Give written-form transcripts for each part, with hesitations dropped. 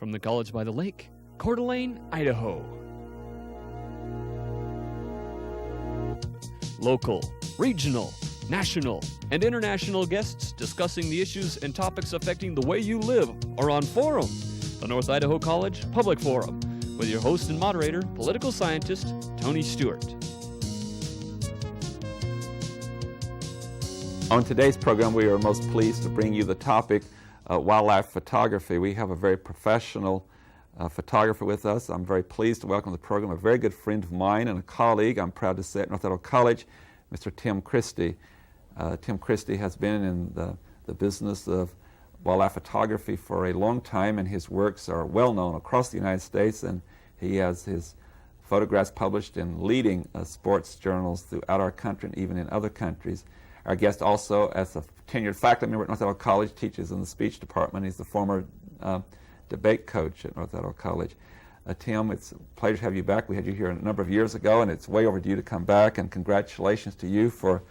from the College by the Lake, Coeur d'Alene, Idaho. Local, regional, national, and international guests discussing the issues and topics affecting the way you live are on Forum, the North Idaho College Public Forum, with your host and moderator, political scientist Tony Stewart. On today's program, we are most pleased to bring you the topic wildlife photography. We have a very professional photographer with us. I'm very pleased to welcome to the program a very good friend of mine and a colleague, I'm proud to say, at North Idaho College, Mr. Tim Christie. Tim Christie has been in the business of wildlife photography for a long time, and his works are well known across the United States, and he has his photographs published in leading sports journals throughout our country and even in other countries. Our guest also, as a tenured faculty member at North Idaho College, teaches in the speech department. He's the former debate coach at North Idaho College. Tim, it's a pleasure to have you back. We had you here a number of years ago, and it's way overdue to come back, and congratulations to you for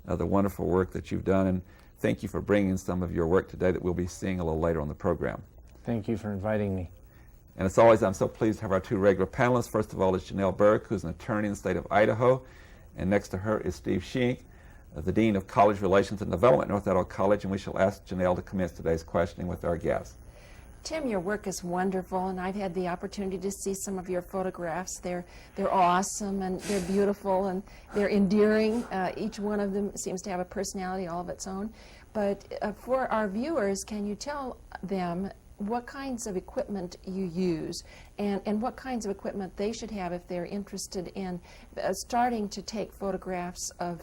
the wonderful work that you've done, and thank you for bringing some of your work today that we'll be seeing a little later on the program. Thank you for inviting me. And as always, I'm so pleased to have our two regular panelists. First of all is Janelle Burke, who's an attorney in the state of Idaho, and next to her is Steve Schenck, the Dean of College Relations and Development at North Idaho College, and we shall ask Janelle to commence today's questioning with our guests. Tim, your work is wonderful, and I've had the opportunity to see some of your photographs. They're awesome, and they're beautiful, and they're endearing. Each one of them seems to have a personality all of its own. But for our viewers, can you tell them what kinds of equipment you use and what kinds of equipment they should have if they're interested in starting to take photographs of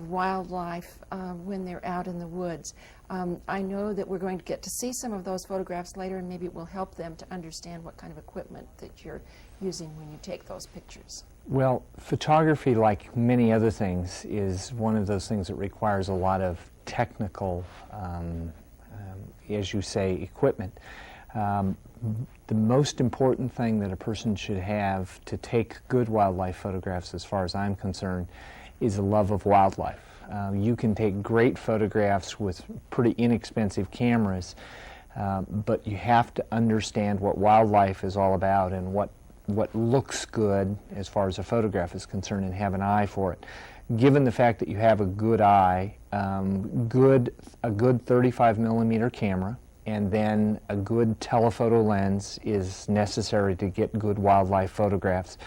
wildlife when they're out in the woods? I know that we're going to get to see some of those photographs later, and maybe it will help them to understand what kind of equipment that you're using when you take those pictures. Well, photography, like many other things, is one of those things that requires a lot of technical, as you say, equipment. The most important thing that a person should have to take good wildlife photographs, as far as I'm concerned, is a love of wildlife. You can take great photographs with pretty inexpensive cameras, but you have to understand what wildlife is all about and what looks good as far as a photograph is concerned, and have an eye for it. Given the fact that you have a good eye, a good 35 millimeter camera, and then a good telephoto lens is necessary to get good wildlife photographs.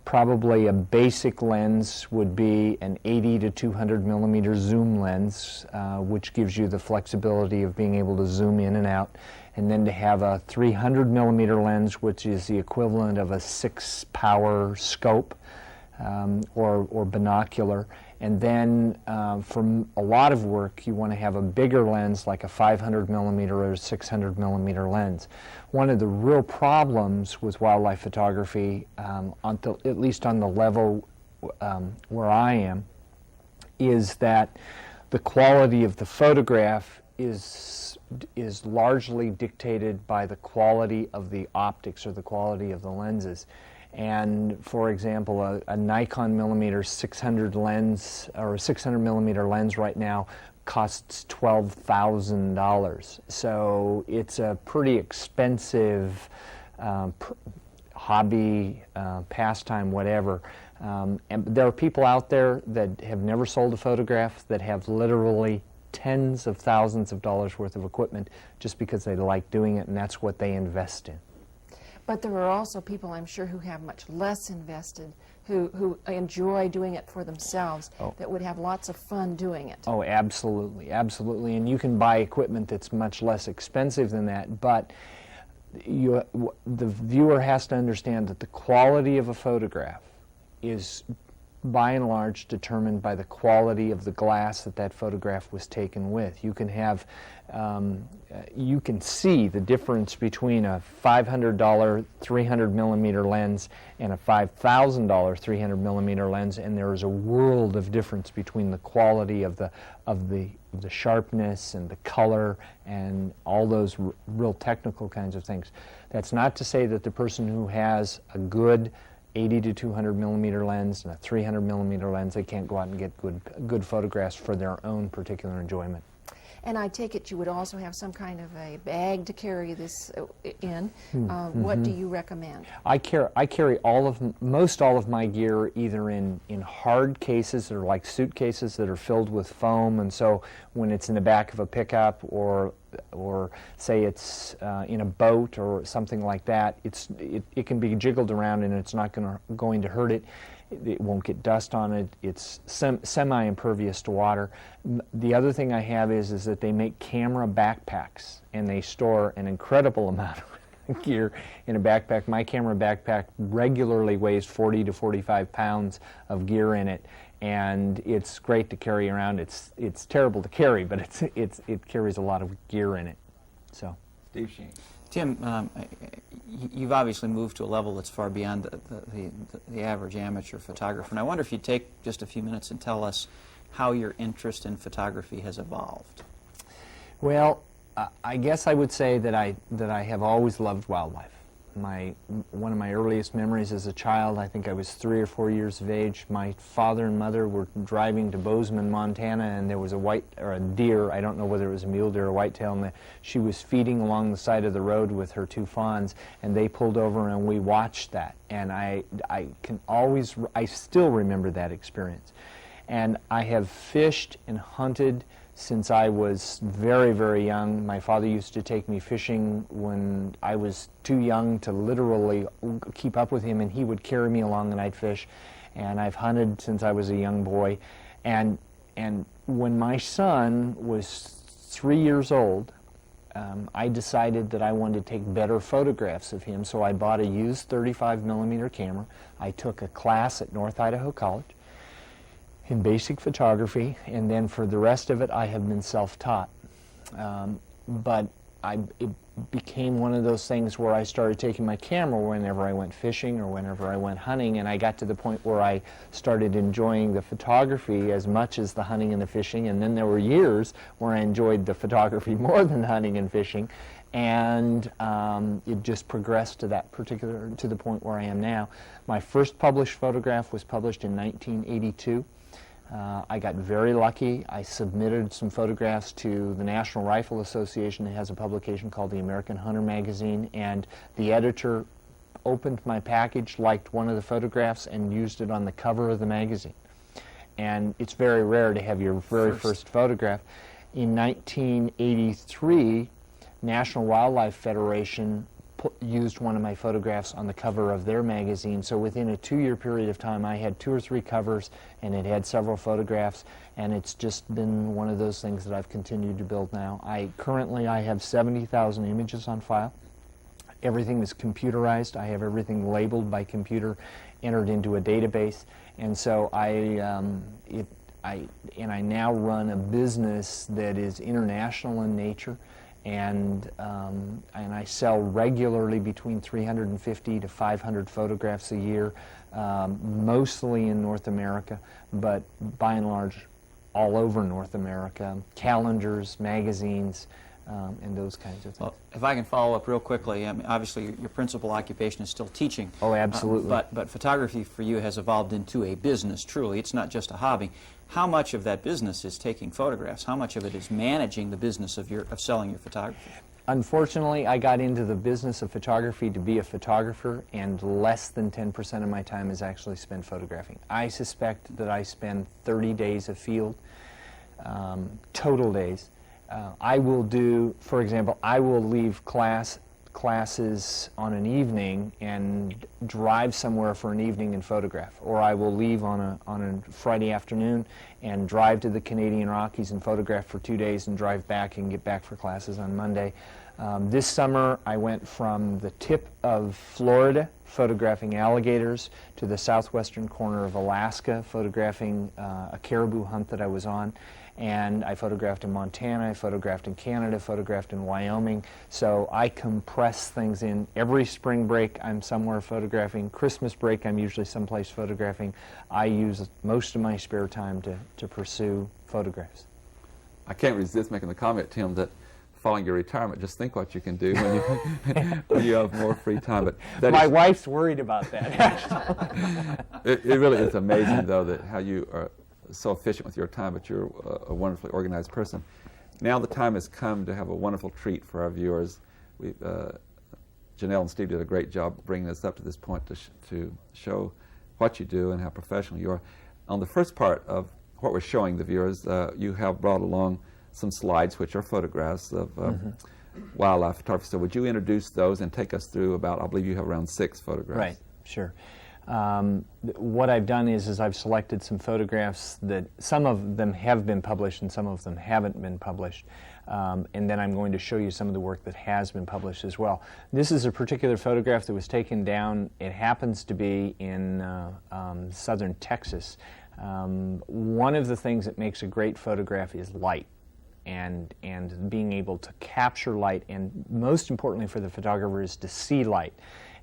Probably a basic lens would be an 80 to 200 millimeter zoom lens, which gives you the flexibility of being able to zoom in and out, and then to have a 300 millimeter lens, which is the equivalent of a 6-power scope or binocular. And then for a lot of work, you want to have a bigger lens, like a 500 millimeter or 600 millimeter lens. One of the real problems with wildlife photography, at least on the level where I am, is that the quality of the photograph is largely dictated by the quality of the optics or the quality of the lenses. And for example, a Nikon millimeter 600 lens or a 600 millimeter lens right now costs $12,000. So it's a pretty expensive hobby, pastime, whatever. And there are people out there that have never sold a photograph that have literally tens of thousands of dollars worth of equipment just because they like doing it, and that's what they invest in. But there are also people, I'm sure, who have much less invested, who enjoy doing it for themselves, that would have lots of fun doing it. Oh, absolutely, absolutely. And you can buy equipment that's much less expensive than that, but the viewer has to understand that the quality of a photograph is by and large determined by the quality of the glass that photograph was taken with. You can have, you can see the difference between a $500 300 millimeter lens and a $5,000 300 millimeter lens, and there is a world of difference between the quality of the sharpness and the color and all those real technical kinds of things. That's not to say that the person who has a good 80 to 200 millimeter lens and a 300 millimeter lens, they can't go out and get good photographs for their own particular enjoyment. And I take it you would also have some kind of a bag to carry this in. What do you recommend? I carry most all of my gear either in hard cases or like suitcases that are filled with foam, and so when it's in the back of a pickup or say it's in a boat or something like that, it can be jiggled around and it's not going to hurt it. It won't get dust on it. It's semi-impervious to water. The other thing I have is that they make camera backpacks, and they store an incredible amount of gear in a backpack. My camera backpack regularly weighs 40 to 45 pounds of gear in it, and it's great to carry around. It's terrible to carry, but it carries a lot of gear in it. So, Steve Sheen. Tim, you've obviously moved to a level that's far beyond the average amateur photographer, and I wonder if you'd take just a few minutes and tell us how your interest in photography has evolved. Well, I guess I would say that I have always loved wildlife. One of my earliest memories as a child, I think I was 3 or 4 years of age, my father and mother were driving to Bozeman, Montana, and there was a deer, I don't know whether it was a mule deer or whitetail, and she was feeding along the side of the road with her 2 fawns, and they pulled over and we watched that. And I still remember that experience. And I have fished and hunted since I was very, very young. My father used to take me fishing when I was too young to literally keep up with him, and he would carry me along and I'd fish. And I've hunted since I was a young boy. And when my son was 3 years old, I decided that I wanted to take better photographs of him, so I bought a used 35mm camera. I took a class at North Idaho College in basic photography, and then for the rest of it I have been self-taught. But it became one of those things where I started taking my camera whenever I went fishing or whenever I went hunting, and I got to the point where I started enjoying the photography as much as the hunting and the fishing, and then there were years where I enjoyed the photography more than hunting and fishing, and it just progressed to the point where I am now. My first published photograph was published in 1982. I got very lucky. I submitted some photographs to the National Rifle Association. It has a publication called the American Hunter magazine, and the editor opened my package, liked one of the photographs, and used it on the cover of the magazine. And it's very rare to have your very first photograph. In 1983, National Wildlife Federation used one of my photographs on the cover of their magazine, so within a 2-year period of time I had 2 or 3 covers, and it had several photographs, and it's just been one of those things that I've continued to build now. Currently I have 70,000 images on file. Everything is computerized. I have everything labeled by computer, entered into a database, and so I now run a business that is international in nature. And I sell regularly between 350 to 500 photographs a year, mostly in North America, but by and large all over North America, calendars, magazines, and those kinds of things. Well, if I can follow up real quickly, I mean, obviously your principal occupation is still teaching. Oh, absolutely. But photography for you has evolved into a business, truly. It's not just a hobby. How much of that business is taking photographs? How much of it is managing the business of selling your photography? Unfortunately, I got into the business of photography to be a photographer, and less than 10% of my time is actually spent photographing. I suspect that I spend 30 days of field, total days. I will do, for example, I will leave classes on an evening and drive somewhere for an evening and photograph, or I will leave on a Friday afternoon and drive to the Canadian Rockies and photograph for 2 days and drive back and get back for classes on Monday. This summer I went from the tip of Florida photographing alligators to the southwestern corner of Alaska photographing a caribou hunt that I was on. And I photographed in Montana, I photographed in Canada, photographed in Wyoming. So I compress things in. Every spring break I'm somewhere photographing. Christmas break I'm usually someplace photographing. I use most of my spare time to pursue photographs. I can't resist making the comment, Tim, that following your retirement, just think what you can do when you, when you have more free time. But my wife's worried about that, actually. It really is amazing, though, that how you are so efficient with your time, but you're a wonderfully organized person. Now the time has come to have a wonderful treat for our viewers. Janelle and Steve did a great job bringing us up to this point to show what you do and how professional you are. On the first part of what we're showing the viewers, you have brought along some slides which are photographs of wildlife photography. So would you introduce those and take us through about, I believe you have around 6 photographs. Right, sure. What I've done is I've selected some photographs that some of them have been published and some of them haven't been published. And then I'm going to show you some of the work that has been published as well. This is a particular photograph that was taken down. It happens to be in southern Texas. One of the things that makes a great photograph is light. And being able to capture light, and most importantly for the photographer is to see light.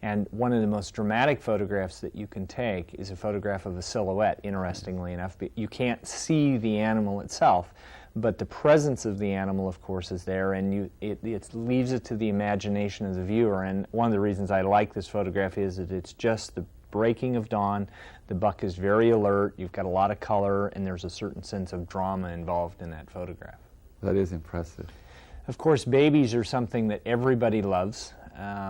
And one of the most dramatic photographs that you can take is a photograph of a silhouette, interestingly enough. You can't see the animal itself, but the presence of the animal, of course, is there, and it leaves it to the imagination of the viewer. And one of the reasons I like this photograph is that it's just the breaking of dawn. The buck is very alert, you've got a lot of color, and there's a certain sense of drama involved in that photograph. That is impressive. Of course, babies are something that everybody loves.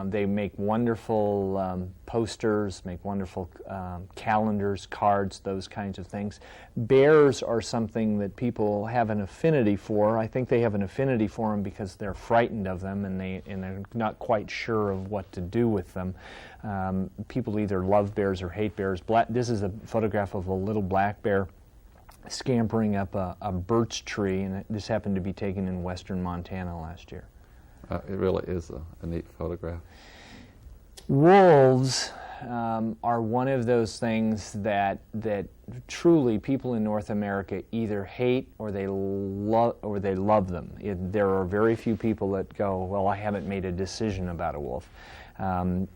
They make wonderful posters, make wonderful calendars, cards, those kinds of things. Bears are something that people have an affinity for. I think they have an affinity for them because they're frightened of them and they're not quite sure of what to do with them. People either love bears or hate bears. This is a photograph of a little black bear scampering up a birch tree, and this happened to be taken in western Montana last year. It really is a neat photograph. Wolves are one of those things that truly people in North America either hate or they love them. There are very few people that go, well, I haven't made a decision about a wolf.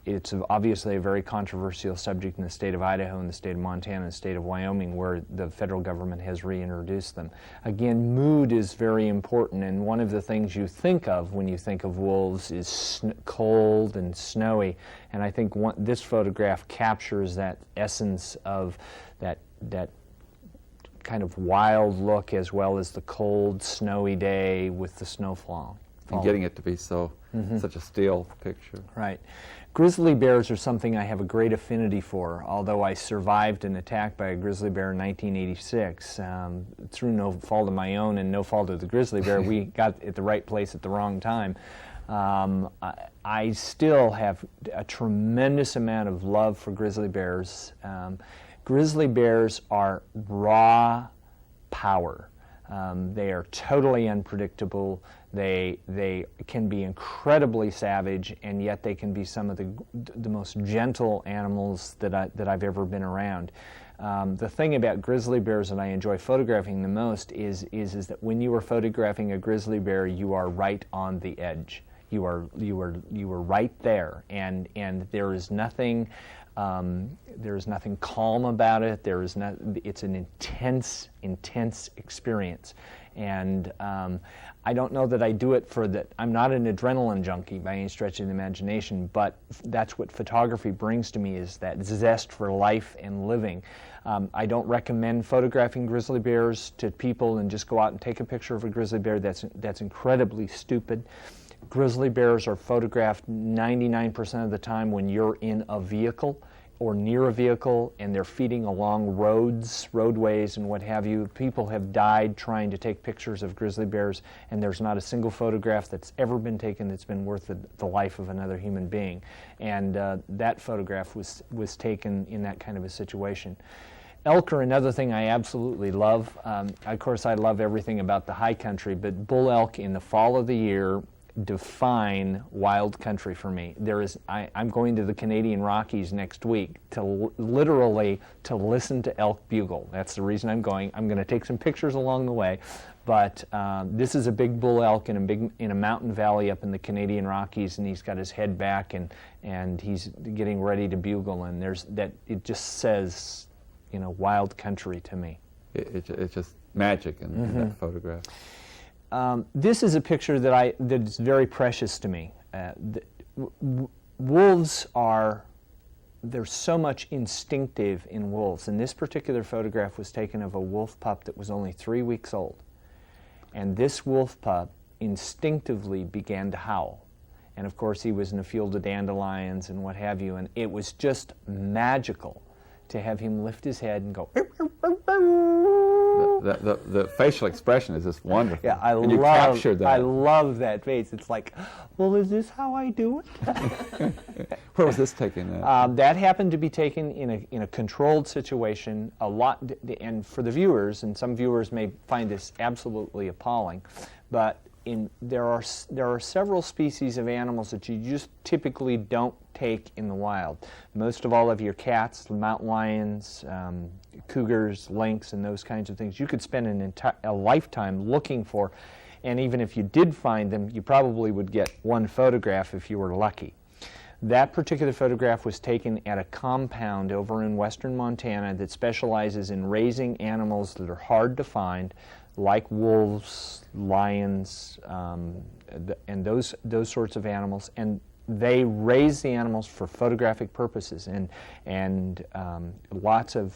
It's obviously a very controversial subject in the state of Idaho, and the state of Montana, and the state of Wyoming, where the federal government has reintroduced them. Again, mood is very important, and one of the things you think of when you think of wolves is cold and snowy, and I think this photograph captures that essence of that kind of wild look, as well as the cold, snowy day with the snow falling. And getting it to be such a still picture. Right. Grizzly bears are something I have a great affinity for, although I survived an attack by a grizzly bear in 1986. Through no fault of my own and no fault of the grizzly bear, we got at the right place at the wrong time. I still have a tremendous amount of love for grizzly bears. Grizzly bears are raw power. They are totally unpredictable. They can be incredibly savage, and yet they can be some of the most gentle animals that I've ever been around. The thing about grizzly bears that I enjoy photographing the most is that when you are photographing a grizzly bear, you are right on the edge. You are right there, and there is nothing. There is nothing calm about it. It's an intense experience. And I don't know that I do it for that. I'm not an adrenaline junkie by any stretch of the imagination, but that's what photography brings to me, is that zest for life and living. I don't recommend photographing grizzly bears to people and just go out and take a picture of a grizzly bear. That's incredibly stupid. Grizzly bears are photographed 99% of the time when you're in a vehicle or near a vehicle and they're feeding along roadways and what have you. People have died trying to take pictures of grizzly bears, and there's not a single photograph that's ever been taken that's been worth the life of another human being. And that photograph was taken in that kind of a situation. Elk are another thing I absolutely love. Of course, I love everything about the high country, but bull elk in the fall of the year define wild country for me. I'm going to the Canadian Rockies next week to literally to listen to elk bugle. That's the reason I'm going. I'm going to take some pictures along the way, but this is a big bull elk in a mountain valley up in the Canadian Rockies, and he's got his head back and he's getting ready to bugle, and it just says, wild country to me. It's just magic in that photograph. This is a picture that is very precious to me. Wolves there's so much instinctive in wolves, and this particular photograph was taken of a wolf pup that was only 3 weeks old. And this wolf pup instinctively began to howl. And of course he was in a field of dandelions and what have you, and it was just magical to have him lift his head and go. The facial expression is just wonderful. Yeah, and you captured that. I love that face. It's like, well, is this how I do it? Where was this taken? That happened to be taken in a controlled situation. A lot, and for the viewers, and some viewers may find this absolutely appalling, but there are several species of animals that you just typically don't take in the wild. Most of all of your cats, mountain lions, cougars, lynx, and those kinds of things, you could spend a lifetime looking for, and even if you did find them, you probably would get one photograph if you were lucky. That particular photograph was taken at a compound over in western Montana that specializes in raising animals that are hard to find, like wolves, lions, and those sorts of animals. And they raise the animals for photographic purposes, and lots of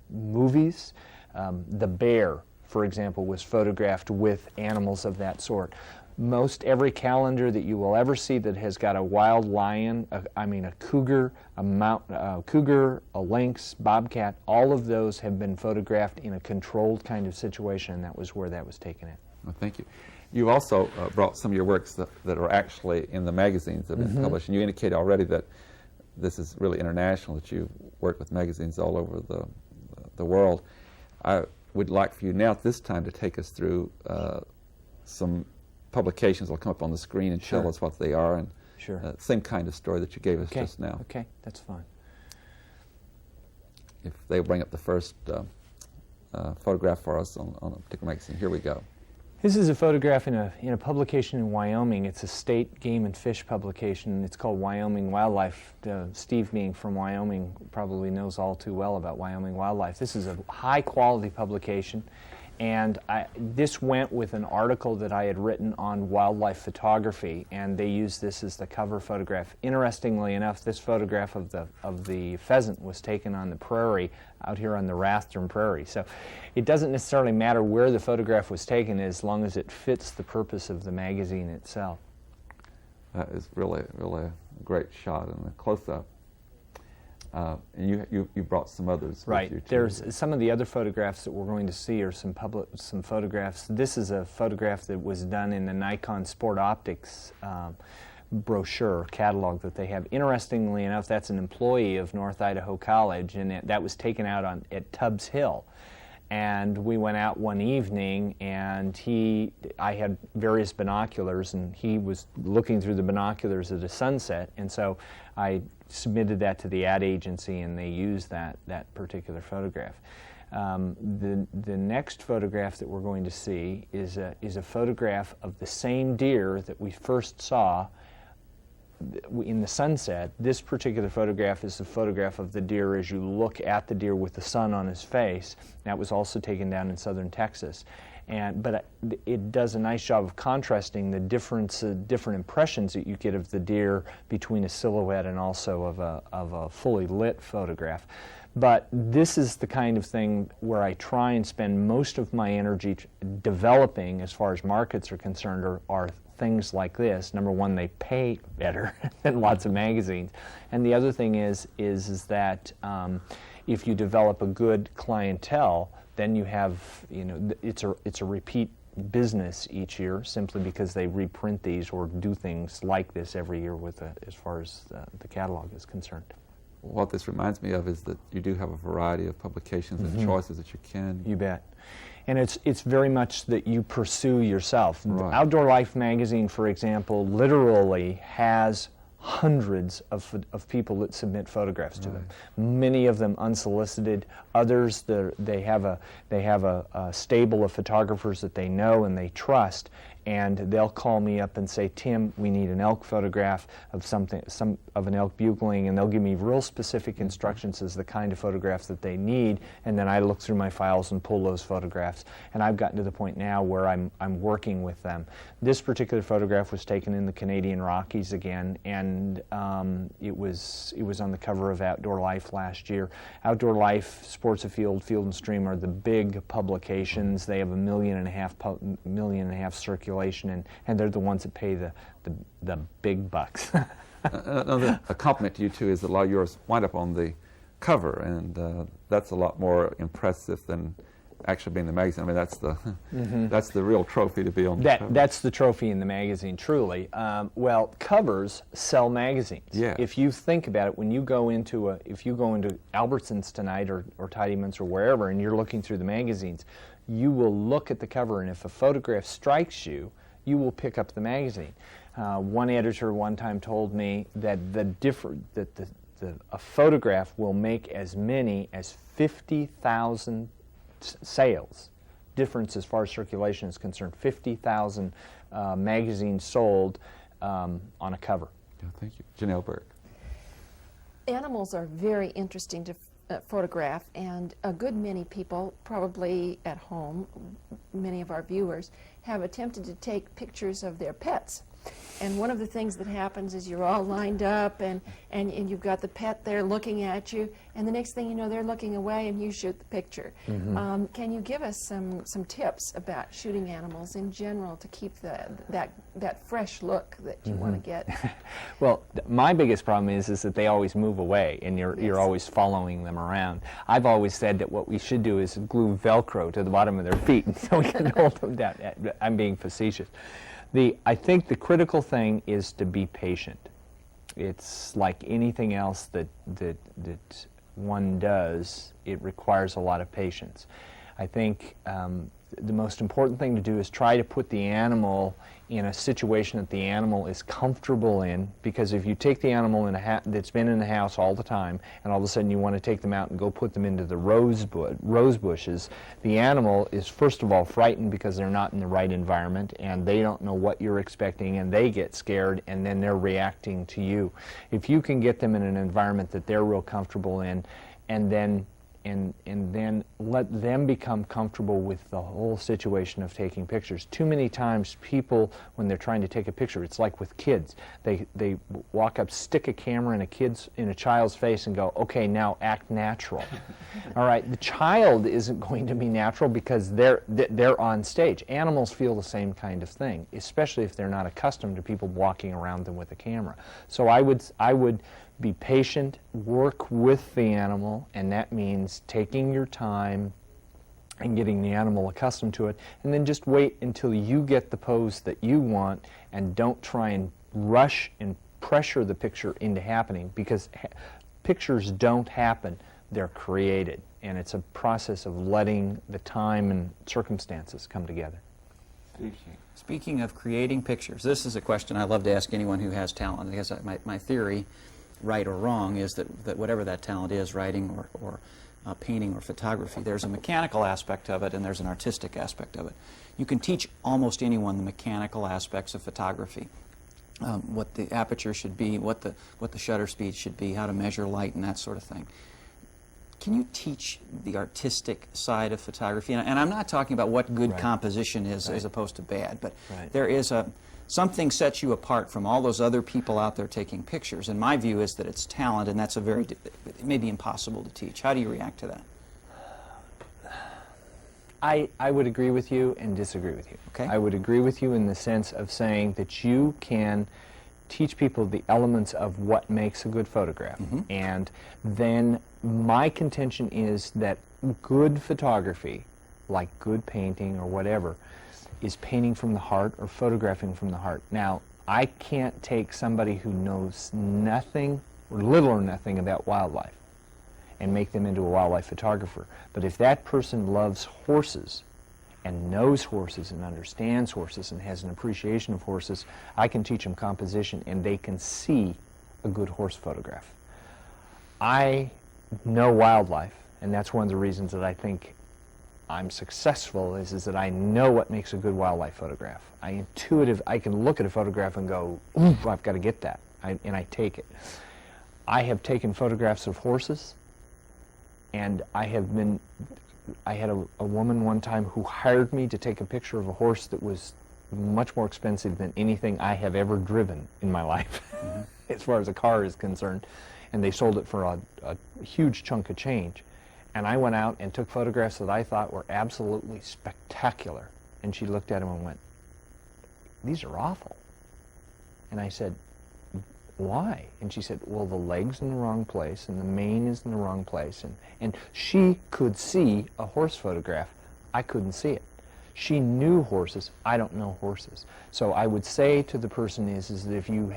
movies. The bear, for example, was photographed with animals of that sort. Most every calendar that you will ever see that has got a wild lion, a cougar, a lynx, bobcat, all of those have been photographed in a controlled kind of situation, and that was where that was taken at. Well, thank you. You also brought some of your works that are actually in the magazines that have been published, and you indicated already that this is really international, that you work with magazines all over the world. I would like for you now at this time to take us through some publications. Will come up on the screen and show us what they are, and same kind of story that you gave us just now. Okay, that's fine. If they bring up the first photograph for us on a particular magazine, here we go. This is a photograph in a publication in Wyoming. It's a state game and fish publication. It's called Wyoming Wildlife. Steve, being from Wyoming, probably knows all too well about Wyoming Wildlife. This is a high-quality publication, and this went with an article that I had written on wildlife photography, and they used this as the cover photograph. Interestingly enough, this photograph of the pheasant was taken on the prairie out here on the Rathdrum Prairie. So it doesn't necessarily matter where the photograph was taken as long as it fits the purpose of the magazine itself. That is really a great shot and a close-up. And you brought some others right. with you too. There's some of the other photographs that we're going to see are some photographs. This is a photograph that was done in the Nikon Sport Optics brochure catalog that they have. Interestingly enough, that's an employee of North Idaho College, and that was taken out at Tubbs Hill. And we went out one evening, and I had various binoculars, and he was looking through the binoculars at a sunset, and so I submitted that to the ad agency, and they used that particular photograph. The next photograph that we're going to see is a photograph of the same deer that we first saw in the sunset. This particular photograph is a photograph of the deer as you look at the deer with the sun on his face. That was also taken down in southern Texas. But it does a nice job of contrasting the different impressions that you get of the deer between a silhouette and also of a fully lit photograph. But this is the kind of thing where I try and spend most of my energy developing, as far as markets are concerned, are things like this. Number one, they pay better than lots of magazines. And the other thing is that if you develop a good clientele, then you have, it's a repeat business each year, simply because they reprint these or do things like this every year as far as the catalog is concerned. What this reminds me of is that you do have a variety of publications and choices that you can. You bet. And it's very much that you pursue yourself. Right. Outdoor Life magazine, for example, literally has hundreds of people that submit photographs to them. Many of them unsolicited. Others, they have a stable of photographers that they know and they trust, and they'll call me up and say, Tim, we need an elk photograph of an elk bugling, and they'll give me real specific instructions as the kind of photographs that they need, and then I look through my files and pull those photographs. And I've gotten to the point now where I'm working with them. This particular photograph was taken in the Canadian Rockies again, and it was on the cover of Outdoor Life last year. Outdoor Life, Sports Afield, Field and Stream are the big publications. They have 1.5 million circulation, and they're the ones that pay the big bucks. Another compliment to you too is that a lot of yours wind up on the cover, and that's a lot more impressive than actually being in the magazine. I mean, that's the that's the real trophy to be on the cover. That's the trophy in the magazine, truly. Well, covers sell magazines. Yeah. If you think about it, when you go into Albertsons tonight or Tidyman's or wherever, and you're looking through the magazines, you will look at the cover, and if a photograph strikes you, you will pick up the magazine. One editor one time told me that a photograph will make as many as 50,000 sales difference as far as circulation is concerned. 50,000 magazines sold on a cover. Yeah, thank you. Janelle Burke. Animals are very interesting to photograph, and a good many people, probably at home, many of our viewers, have attempted to take pictures of their pets. And one of the things that happens is you're all lined up, and you've got the pet there looking at you, and the next thing you know, they're looking away and you shoot the picture. Can you give us some tips about shooting animals in general to keep that fresh look that you want to get? Well, my biggest problem is that they always move away, and you're always following them around. I've always said that what we should do is glue Velcro to the bottom of their feet so we can hold them down. I'm being facetious. I think the critical thing is to be patient. It's like anything else that one does, it requires a lot of patience. I think the most important thing to do is try to put the animal in a situation that the animal is comfortable in, because if you take the animal that's been in the house all the time, and all of a sudden you want to take them out and go put them into the rose bushes, the animal is first of all frightened because they're not in the right environment, and they don't know what you're expecting, and they get scared, and then they're reacting to you. If you can get them in an environment that they're real comfortable in, and then let them become comfortable with the whole situation of taking pictures. Too many times people, when they're trying to take a picture, it's like with kids. They walk up, stick a camera in a child's face and go, okay, now act natural. All right, the child isn't going to be natural because they're on stage. Animals feel the same kind of thing, especially if they're not accustomed to people walking around them with a camera. So I would be patient, work with the animal, and that means taking your time and getting the animal accustomed to it, and then just wait until you get the pose that you want, and don't try and rush and pressure the picture into happening, because pictures don't happen, they're created, and it's a process of letting the time and circumstances come together. Speaking of creating pictures, this is a question I love to ask anyone who has talent. I guess my theory, right or wrong, is that whatever that talent is, writing or painting or photography, there's a mechanical aspect of it and there's an artistic aspect of it. You can teach almost anyone the mechanical aspects of photography, what the aperture should be, what the shutter speed should be, how to measure light and that sort of thing. Can you teach the artistic side of photography? And I'm not talking about what good composition is as opposed to bad, but there is something sets you apart from all those other people out there taking pictures. And my view is that it's talent, and that's it may be impossible to teach. How do you react to that? I would agree with you and disagree with you. Okay. I would agree with you in the sense of saying that you can teach people the elements of what makes a good photograph. And then my contention is that good photography, like good painting or whatever, is painting from the heart or photographing from the heart. Now, I can't take somebody who knows nothing or little or nothing about wildlife and make them into a wildlife photographer. But if that person loves horses and knows horses and understands horses and has an appreciation of horses, I can teach them composition and they can see a good horse photograph. I know wildlife, and that's one of the reasons that I think I'm successful is that I know what makes a good wildlife photograph. I can look at a photograph and go, ooh, I've got to get that, and I take it. I have taken photographs of horses, and I had a woman one time who hired me to take a picture of a horse that was much more expensive than anything I have ever driven in my life, as far as a car is concerned, and they sold it for a huge chunk of change. And I went out and took photographs that I thought were absolutely spectacular. And she looked at them and went, "These are awful." And I said, "Why?" And she said, "Well, the leg's in the wrong place and the mane is in the wrong place." And she could see a horse photograph. I couldn't see it. She knew horses. I don't know horses. So I would say to the person is that if you,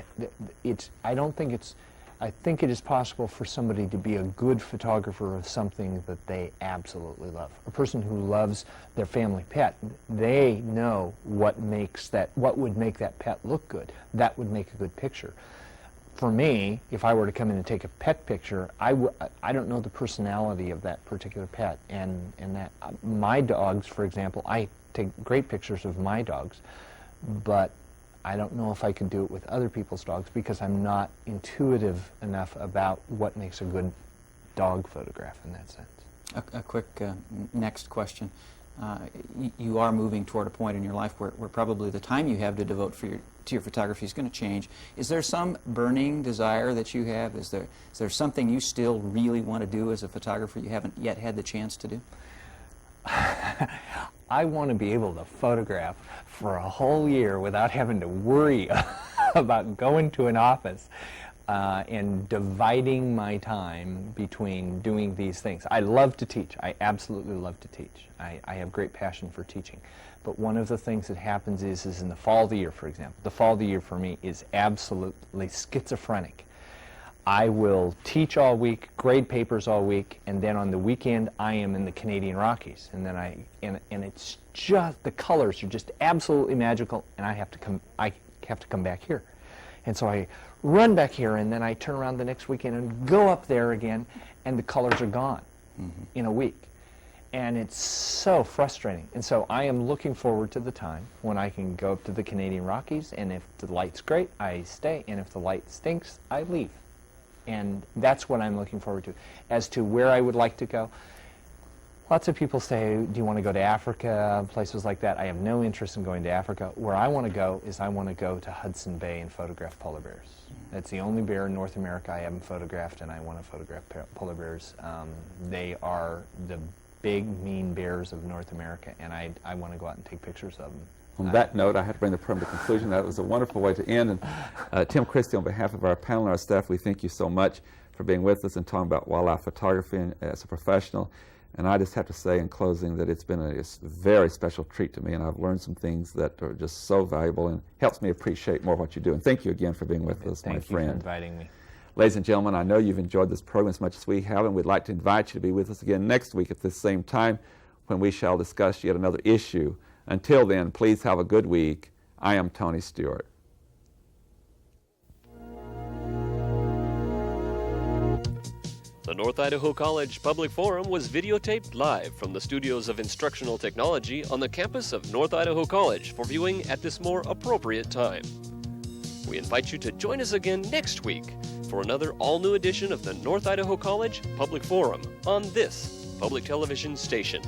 I think it is possible for somebody to be a good photographer of something that they absolutely love. A person who loves their family pet, they know what would make that pet look good. That would make a good picture. For me, if I were to come in and take a pet picture, I don't know the personality of that particular pet, and that my dogs, for example, I take great pictures of my dogs, but I don't know if I could do it with other people's dogs because I'm not intuitive enough about what makes a good dog photograph in that sense. A quick next question. You are moving toward a point in your life where probably the time you have to devote to your photography is going to change. Is there some burning desire that you have? Is there something you still really want to do as a photographer you haven't yet had the chance to do? I want to be able to photograph for a whole year without having to worry about going to an office and dividing my time between doing these things. I love to teach. I absolutely love to teach. I have great passion for teaching. But one of the things that happens is in the fall of the year, for example, the fall of the year for me is absolutely schizophrenic. I will teach all week, grade papers all week, and then on the weekend I am in the Canadian Rockies, and then and it's just, the colors are just absolutely magical, and I have to come back here, and so I run back here, and then I turn around the next weekend and go up there again, and the colors are gone in a week, and it's so frustrating. And so I am looking forward to the time when I can go up to the Canadian Rockies, and if the light's great, I stay, and if the light stinks, I leave. And that's what I'm looking forward to. As to where I would like to go, lots of people say, do you want to go to Africa, places like that? I have no interest in going to Africa. Where I want to go is I want to go to Hudson Bay and photograph polar bears. That's the only bear in North America I haven't photographed, and I want to photograph polar bears. They are the big, mean bears of North America, and I want to go out and take pictures of them. On that note, I had to bring the program to conclusion. That was a wonderful way to end. And Tim Christie, on behalf of our panel and our staff, we thank you so much for being with us and talking about wildlife photography and, as a professional. And I just have to say in closing that it's been a very special treat to me, and I've learned some things that are just so valuable and helps me appreciate more what you do. And thank you again for being with us, my friend. Thank you for inviting me. Ladies and gentlemen, I know you've enjoyed this program as much as we have, and we'd like to invite you to be with us again next week at this same time when we shall discuss yet another issue. Until then, please have a good week. I am Tony Stewart. The North Idaho College Public Forum was videotaped live from the studios of Instructional Technology on the campus of North Idaho College for viewing at this more appropriate time. We invite you to join us again next week for another all-new edition of the North Idaho College Public Forum on this public television station.